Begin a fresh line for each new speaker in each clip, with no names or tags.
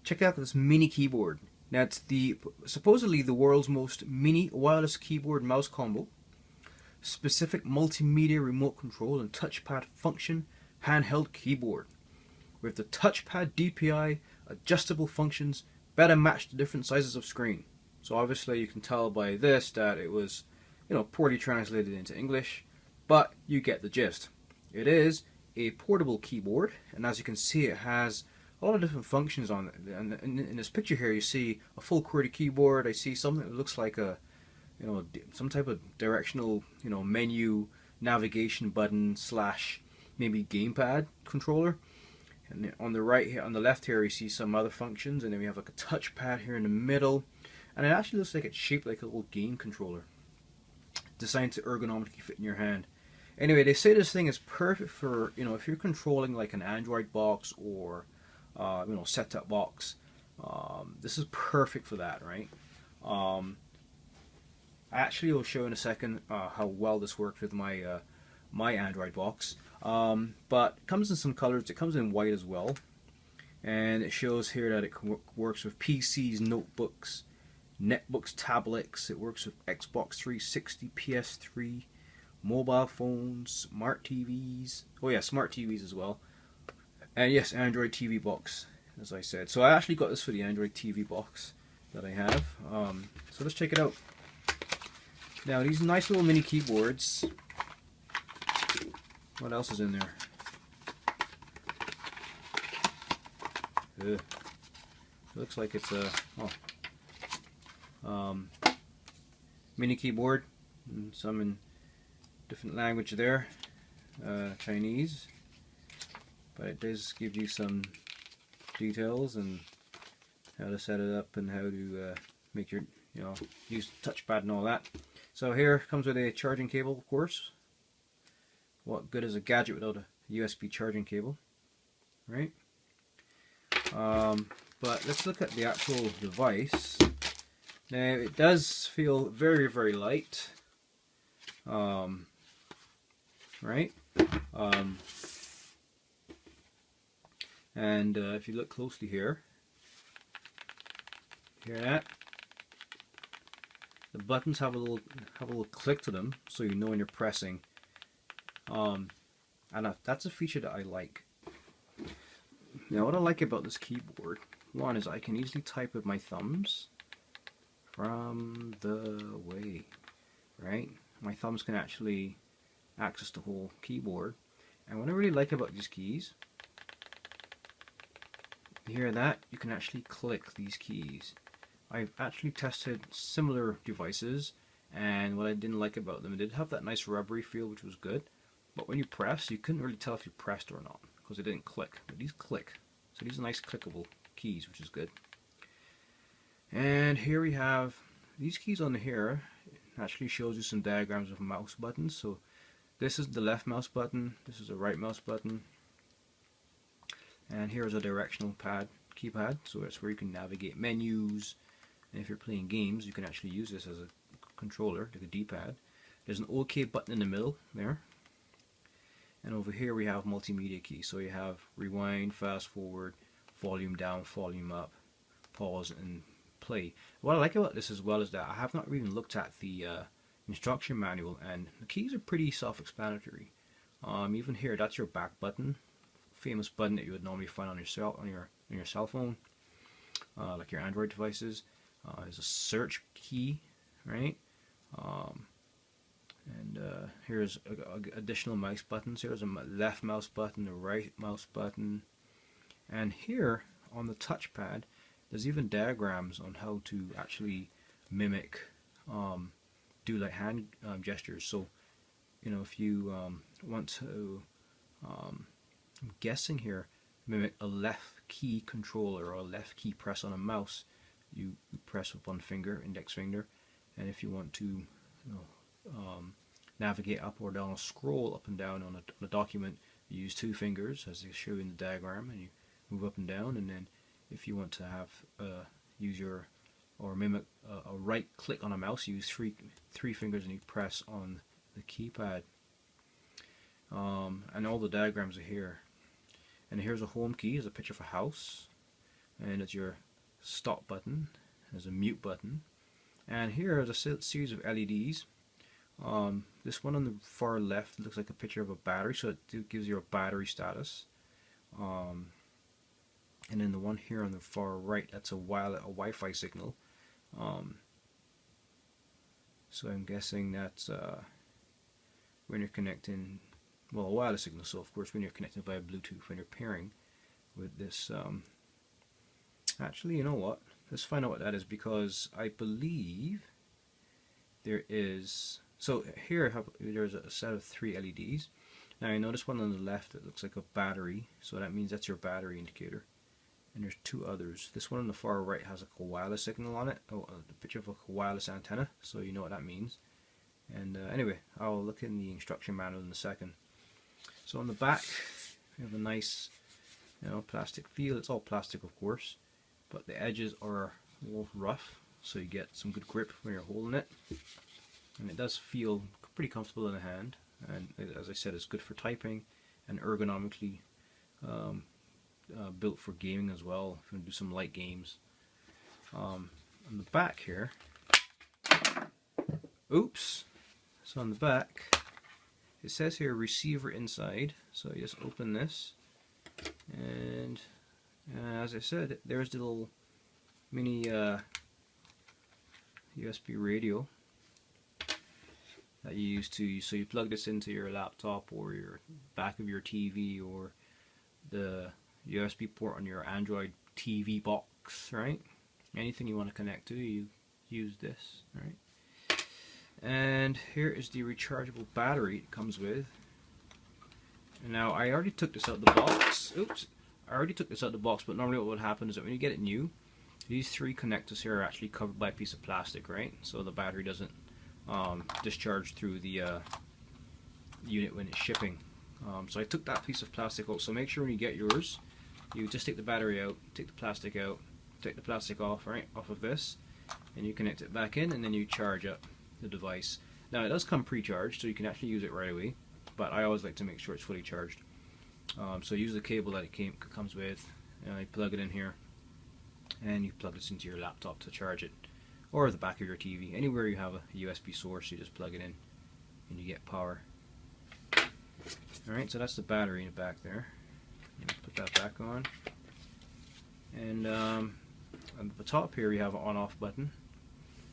check out this mini keyboard. Now it's supposedly the world's most mini wireless keyboard mouse combo. Specific multimedia remote control and touchpad function handheld keyboard. With the touchpad DPI, adjustable functions better match the different sizes of screen. So obviously you can tell by this that it was, poorly translated into English, but you get the gist. It is a portable keyboard, and as you can see, it has a lot of different functions on it. And in this picture here, you see a full QWERTY keyboard. I see something that looks like some type of directional, menu navigation button slash maybe gamepad controller. And on the right here, on the left here, you see some other functions, and then we have like a touchpad here in the middle, and it actually looks like it's shaped like a little game controller, designed to ergonomically fit in your hand. Anyway, they say this thing is perfect for, if you're controlling like an Android box or set-top box. This is perfect for that, right? I actually will show in a second how well this works with my my Android box. But it comes in some colors. It comes in white as well, and it shows here that it works with PCs, notebooks, netbooks, tablets. It works with Xbox 360, PS3, mobile phones, smart TVs. Oh yeah, smart TVs as well. And yes, Android TV box, as I said. So I actually got this for the Android TV box that I have. So let's check it out. Now these nice little mini keyboards. What else is in there? It looks like it's a mini keyboard, and some in different language there, Chinese, but it does give you some details and how to set it up and how to make your use the touchpad and all that. So here comes with a charging cable, of course. What good is a gadget without a USB charging cable, right? But let's look at the actual device. Now it does feel very, very light, right? And if you look closely here, hear that? The buttons have a little click to them, so you know when you're pressing. And that's a feature that I like. Now what I like about this keyboard, one is I can easily type with my thumbs from the way, right? My thumbs can actually access the whole keyboard. And what I really like about these keys, you hear that? You can actually click these keys. I've actually tested similar devices, and what I didn't like about them, it did have that nice rubbery feel, which was good. But when you press, you couldn't really tell if you pressed or not, because it didn't click. But these click. So these are nice clickable keys, which is good. And here we have these keys on here. It actually shows you some diagrams of mouse buttons. So this is the left mouse button, this is the right mouse button. And here's a directional keypad, so that's where you can navigate menus. And if you're playing games, you can actually use this as a controller, like a D-pad. There's an OK button in the middle there. And over here we have multimedia keys. So you have rewind, fast forward, volume down, volume up, pause, and play. What I like about this as well is that I have not really looked at the instruction manual, and the keys are pretty self-explanatory. Even here, that's your back button, famous button that you would normally find on your cell phone, like your Android devices. There's a search key, right? And here's additional mouse buttons. Here's a left mouse button, a right mouse button, and here on the touchpad there's even diagrams on how to actually mimic, do like hand gestures. So if you want to, I'm guessing here, mimic a left key controller or a left key press on a mouse, you press with one finger, index finger, and if you want to navigate up or down, or scroll up and down on a document, you use two fingers as they show in the diagram, and you move up and down. And then if you want to have use your or mimic a right click on a mouse, you use three fingers and you press on the keypad. And all the diagrams are here. And here's a home key. Here's a picture of a house. and it's your stop button. There's a mute button, and here is a series of LEDs. This one on the far left looks like a picture of a battery, so it gives you a battery status. And then the one here on the far right, that's a Wi-Fi signal. So I'm guessing that's when you're connecting, well, a wireless signal. So of course, when you're connected via Bluetooth, when you're pairing with this. Actually, you know what? Let's find out what that is, because I believe there is. So here there's a set of 3 LEDs. Now you notice one on the left that looks like a battery, so that means that's your battery indicator. And there's 2 others. This one on the far right has a wireless signal on it. Oh, the picture of a wireless antenna, so you know what that means. And anyway, I'll look in the instruction manual in a second. So on the back, we have a nice, plastic feel. It's all plastic, of course, but the edges are a little rough, so you get some good grip when you're holding it. And it does feel pretty comfortable in the hand. And as I said, it's good for typing and ergonomically built for gaming as well, if you want to do some light games. On the back here, oops, so on the back it says here receiver inside, so you just open this, and as I said, there's the little mini USB radio that you use to, so you plug this into your laptop or your back of your TV or the USB port on your Android TV box, right? Anything you want to connect to, you use this, right? And here is the rechargeable battery it comes with. And now I already took this out of the box. Oops, I already took this out of the box, but normally what would happen is that when you get it new, these 3 connectors here are actually covered by a piece of plastic, right? So the battery doesn't discharge through the unit when it's shipping. So I took that piece of plastic out, so make sure when you get yours, you just take the battery out, take the plastic out, take the plastic off, right, off of this, and you connect it back in, and then you charge up the device. Now it does come pre-charged, so you can actually use it right away, but I always like to make sure it's fully charged. So use the cable that it comes with, and you plug it in here, and you plug this into your laptop to charge it, or the back of your TV. Anywhere you have a USB source, you just plug it in, and you get power. Alright, so that's the battery in the back there. Let's put that back on. And on the top here you have an on-off button,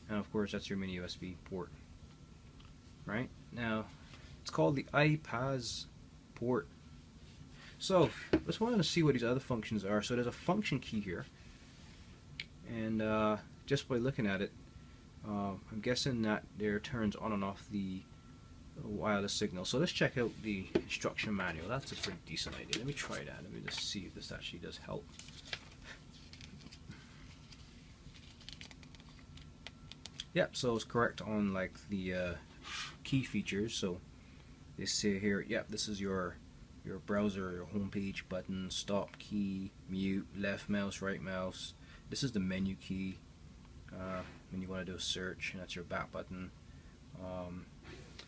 and of course that's your mini USB port. Right, now it's called the Ipazzport. So let's want to see what these other functions are. So there's a function key here, and just by looking at it, I'm guessing that there turns on and off the wireless signal. So let's check out the instruction manual. That's a pretty decent idea. Let me try that. Let me just see if this actually does help. Yep, so it's correct on like the key features. So they say here, yep, this is your browser, your home page button, stop key, mute, left mouse, right mouse. This is the menu key when you want to do a search, and that's your back button.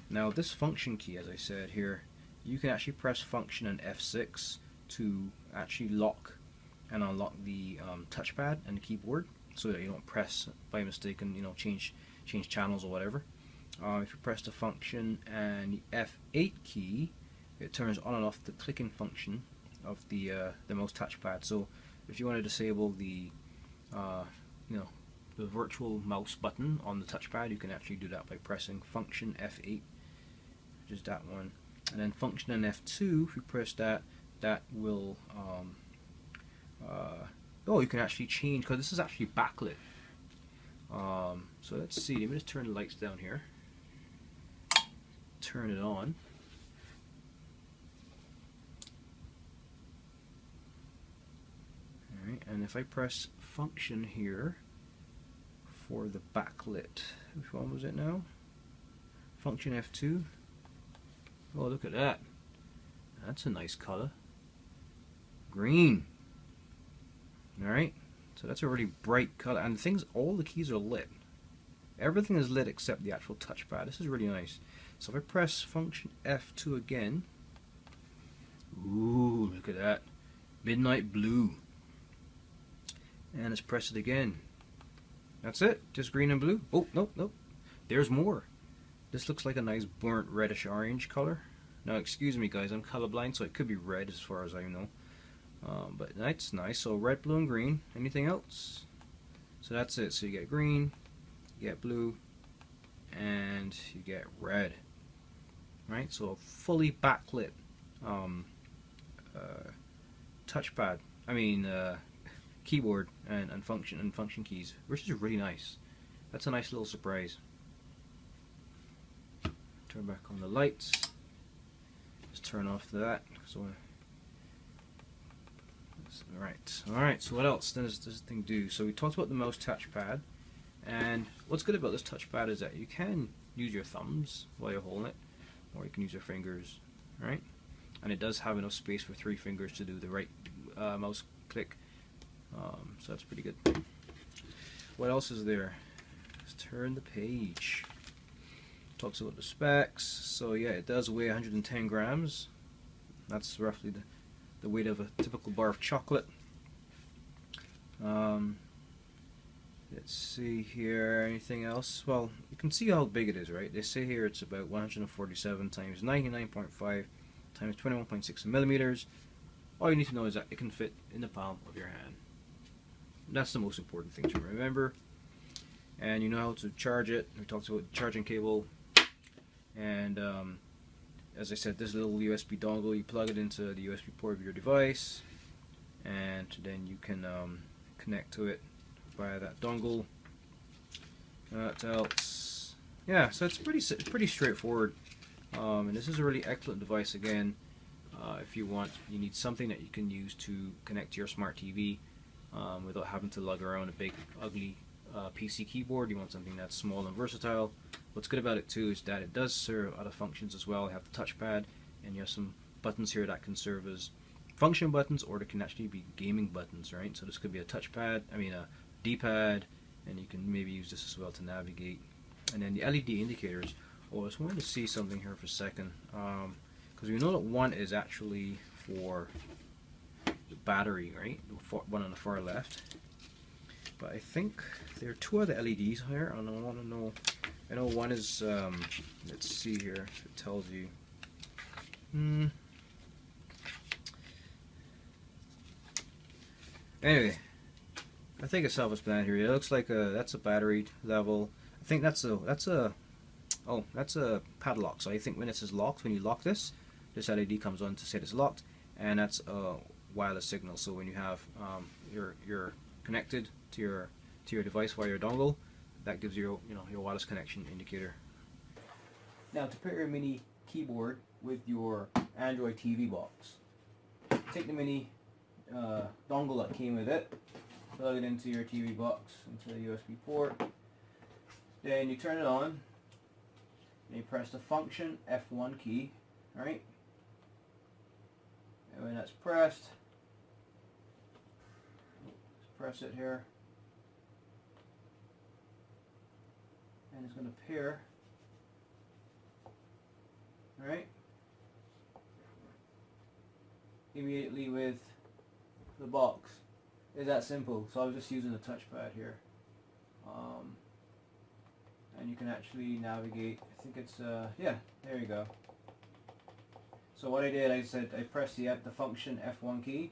Now this function key, as I said here, you can actually press function and F6 to actually lock and unlock the touchpad and the keyboard, so that you don't press by mistake and change channels or whatever. If you press the function and the F8 key, it turns on and off the clicking function of the mouse touchpad. So if you want to disable the the virtual mouse button on the touchpad, you can actually do that by pressing function F8, which is that one, and then function and F2. If you press that, that will oh, you can actually change, because this is actually backlit. So let's see, let me just turn the lights down here, turn it on. Alright, and if I press function here for the backlit, which one was it now? Function F2. Oh, look at that. That's a nice color. Green. Alright, so that's a really bright color, and all the keys are lit. Everything is lit except the actual touchpad. This is really nice. So if I press function F2 again, ooh, look at that. Midnight blue. And let's press it again. That's it, just green and blue. Oh, nope, nope. There's more. This looks like a nice burnt reddish orange color. Now, excuse me guys, I'm colorblind, so it could be red as far as I know. But that's nice. So red, blue, and green. Anything else? So that's it. So you get green, you get blue, and you get red. Right? So a fully backlit touchpad. I mean keyboard and function keys, which is really nice. That's a nice little surprise. Turn back on the lights. Just turn off that. So Alright, so what else does this thing do? So we talked about the mouse touchpad, and what's good about this touchpad is that you can use your thumbs while you're holding it, or you can use your fingers, right? And it does have enough space for 3 fingers to do the right mouse click, so that's pretty good. What else is there? Let's turn the page. Talks about the specs. So yeah, it does weigh 110 grams. That's roughly the weight of a typical bar of chocolate. Let's see here, anything else? Well, you can see how big it is, right? They say here it's about 147 times 99.5 times 21.6 millimeters. All you need to know is that it can fit in the palm of your hand. That's the most important thing to remember. And you know how to charge it. We talked about the charging cable. And as I said, this little USB dongle, you plug it into the USB port of your device, and then you can connect to it via that dongle. What else? Yeah, so it's pretty straightforward. And this is a really excellent device. Again, if you need something that you can use to connect to your smart TV without having to lug around a big, ugly PC keyboard. You want something that's small and versatile. What's good about it too is that it does serve other functions as well. You have the touchpad, and you have some buttons here that can serve as function buttons, or they can actually be gaming buttons, right? So this could be a touchpad, a D-pad, and you can maybe use this as well to navigate. And then the LED indicators. Oh, I just wanted to see something here for a second, because we know that one is actually for the battery, right? The one on the far left. But I think there are 2 other LEDs here, and I want to know. I know one is, let's see here if it tells you. Anyway, I think it's self-explanatory here. It looks like that's a battery level. I think that's a padlock. So I think when it says locked, when you lock this LED comes on to say it's locked, and that's a wireless signal. So when you have you're connected to your device via your dongle, that gives you your wireless connection indicator. Now, to pair your mini keyboard with your Android TV box, take the mini dongle that came with it, plug it into your TV box, into the USB port, then you turn it on, and you press the function F1 key, right? And when that's pressed, let's press it here, and it's going to pair, right, immediately with the box. It's that simple. So I was just using the touchpad here, and you can actually navigate. I think it's yeah, there you go. So what I did, I pressed the function F1 key,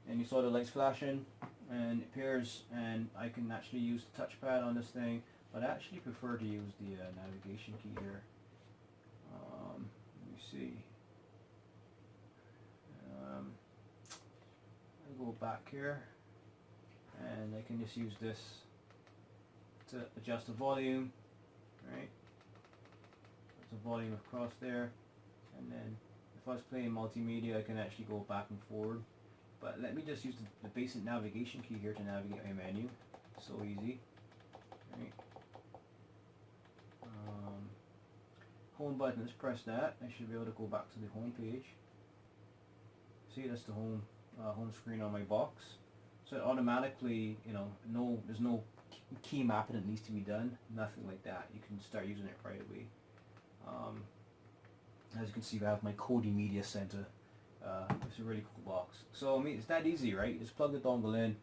and you saw the lights flashing, and it pairs, and I can actually use the touchpad on this thing. But I actually prefer to use the navigation key here. Let me see. I'll go back here, and I can just use this to adjust the volume, right? Put the volume across there, and then if I was playing multimedia, I can actually go back and forward. But let me just use the basic navigation key here to navigate my menu. So easy, right? Home button, let's press that. I should be able to go back to the home page. See, that's the home screen on my box. So it automatically, there's no key mapping that needs to be done. Nothing like that. You can start using it right away. As you can see, I have my KODI Media Center. It's a really cool box. So it's that easy, right? You just plug the dongle in,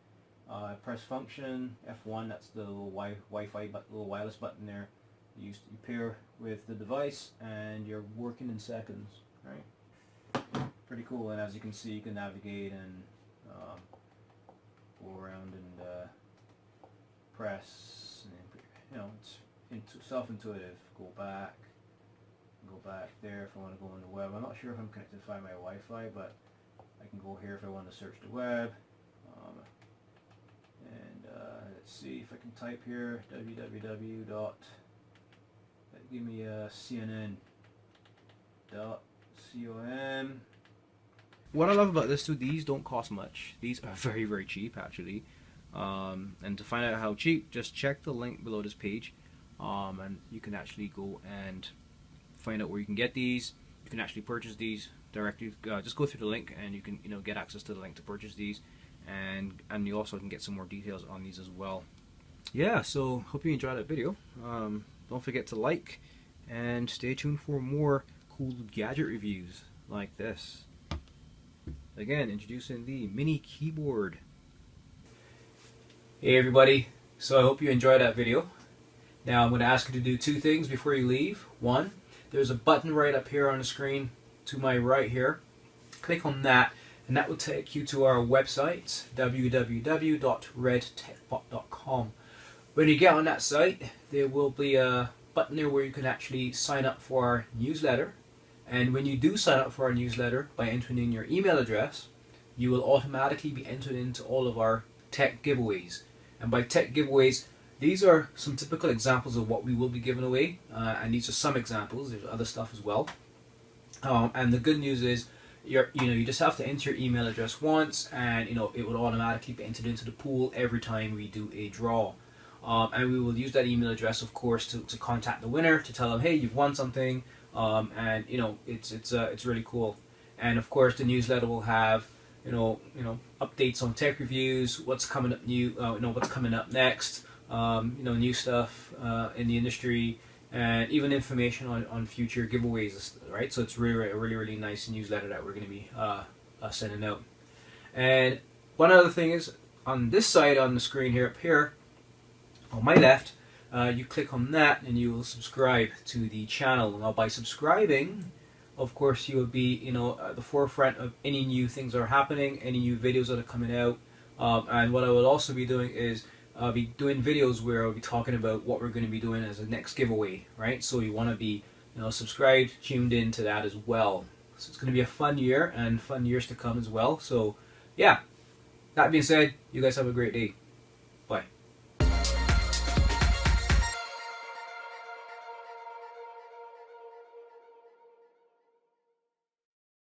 Press function F1. That's the little Wi-Fi little wireless button there. You pair with the device, and you're working in seconds. Right? Pretty cool. And as you can see, you can navigate and go around and press. And, it's self-intuitive. Go back there if I want to go on the web. I'm not sure if I'm connected via my Wi-Fi, but I can go here if I want to search the web. Let's see if I can type here www. Give me CNN.com. What I love about this too, these don't cost much. These are very, very cheap actually. And to find out how cheap, just check the link below this page, and you can actually go and find out where you can get these. You can actually purchase these directly. Just go through the link, and you can get access to the link to purchase these, and you also can get some more details on these as well. Yeah, so hope you enjoyed that video. Don't forget to like, and stay tuned for more cool gadget reviews like this. Again, introducing the mini keyboard. Hey everybody, so I hope you enjoyed that video. Now I'm going to ask you to do two things before you leave. One, there's a button right up here on the screen to my right here. Click on that, and that will take you to our website, www.redtechbot.com. When you get on that site, there will be a button there where you can actually sign up for our newsletter. And when you do sign up for our newsletter by entering in your email address, you will automatically be entered into all of our tech giveaways. And by tech giveaways, these are some typical examples of what we will be giving away, and these are some examples. There's other stuff as well. And the good news is, you just have to enter your email address once, and it will automatically be entered into the pool every time we do a draw. And we will use that email address, of course, to contact the winner, to tell them, hey, you've won something, and it's really cool. And of course, the newsletter will have updates on tech reviews, what's coming up new, what's coming up next, new stuff in the industry, and even information on future giveaways, right? So it's really nice newsletter that we're going to be sending out. And one other thing is, on this side on the screen here, up here on my left, you click on that and you will subscribe to the channel. Now by subscribing, of course, you will be at the forefront of any new things that are happening, any new videos that are coming out. And what I will also be doing is I'll be doing videos where I'll be talking about what we're going to be doing as a next giveaway, right? So you want to be subscribed, tuned in to that as well. So it's going to be a fun year and fun years to come as well. So yeah, that being said, you guys have a great day.